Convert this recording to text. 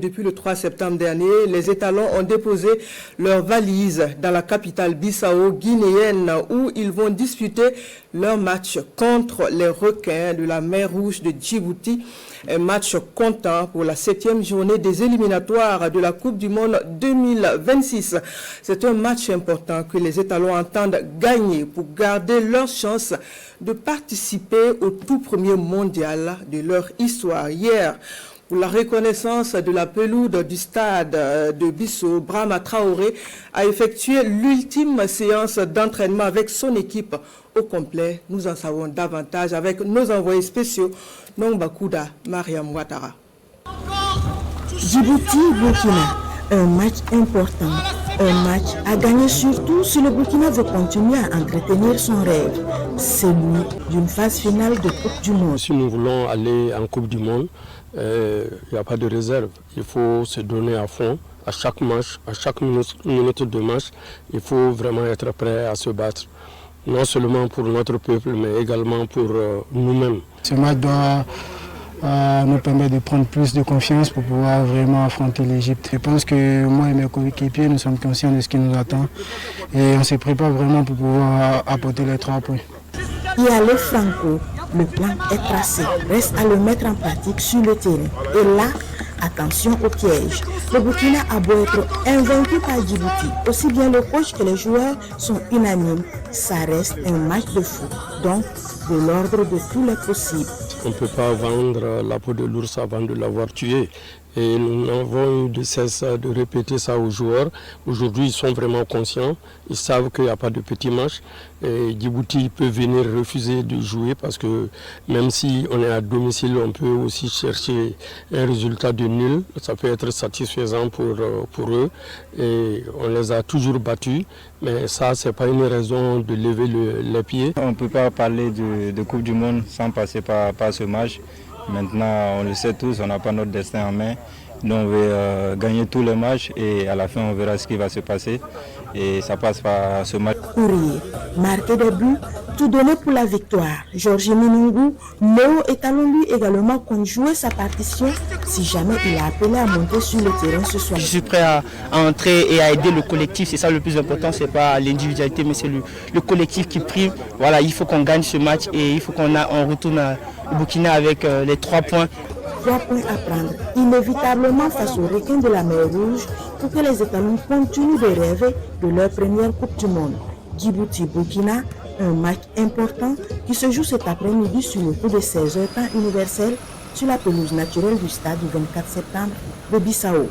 Depuis le 3 septembre dernier, les étalons ont déposé leurs valises dans la capitale Bissau guinéenne où ils vont disputer leur match contre les requins de la mer Rouge de Djibouti. Un match comptant pour la 7e journée des éliminatoires de la Coupe du Monde 2026. C'est un match important que les étalons entendent gagner pour garder leur chance de participer au tout premier mondial de leur histoire. Hier, pour la reconnaissance de la pelouse du stade de Bissau, Brahma Traoré a effectué l'ultime séance d'entraînement avec son équipe au complet. Nous en savons davantage avec nos envoyés spéciaux, Nongbakuda, Mariam Ouattara. Djibouti-Burkina, un match important. Un match à gagner surtout si le Burkina veut continuer à entretenir son rêve, celui d'une phase finale de Coupe du Monde. Si nous voulons aller en Coupe du Monde, il n'y a pas de réserve. Il faut se donner à fond à chaque match, à chaque minute de match. Il faut vraiment être prêt à se battre, non seulement pour notre peuple, mais également pour nous-mêmes. Ce match doit nous permettre de prendre plus de confiance pour pouvoir vraiment affronter l'Égypte. Je pense que moi et mes coéquipiers, nous sommes conscients de ce qui nous attend et on se prépare vraiment pour pouvoir apporter les 3 points. Et à le Franco, le plan est tracé, reste à le mettre en pratique sur le terrain. Et là, attention au piège. Le Burkina a beau être invaincu par Djibouti, aussi bien le coach que les joueurs sont unanimes. Ça reste un match de foot, donc de l'ordre de tous les possibles. On ne peut pas vendre la peau de l'ours avant de l'avoir tué. Et nous n'avons eu de cesse de répéter ça aux joueurs. Aujourd'hui, ils sont vraiment conscients. Ils savent qu'il n'y a pas de petit match. Et Djibouti peut venir refuser de jouer parce que même si on est à domicile, on peut aussi chercher un résultat de nul. Ça peut être satisfaisant pour eux. Et on les a toujours battus. Mais ça, ce n'est pas une raison de lever les pieds. On ne peut pas parler de Coupe du Monde sans passer par ce match. Maintenant, on le sait tous, on n'a pas notre destin en main. Nous, on veut gagner tous les matchs et à la fin, on verra ce qui va se passer. Et ça passe par ce match. Courrier, marquer des buts, tout donner pour la victoire. Georges Minungu, Léo Étalon lui également compte jouer sa partition si jamais il a appelé à monter sur le terrain ce soir. Je suis prêt à entrer et à aider le collectif. C'est ça le plus important, c'est pas l'individualité, mais c'est le collectif qui prime. Voilà, il faut qu'on gagne ce match et il faut qu'on retourne au Burkina avec les 3 points. 3 points à prendre inévitablement face aux requins de la mer Rouge pour que les étalons continuent de rêver de leur première Coupe du Monde. Djibouti-Burkina, un match important qui se joue cet après-midi sur le coup de 16h temps universel sur la pelouse naturelle du stade du 24 septembre de Bissau.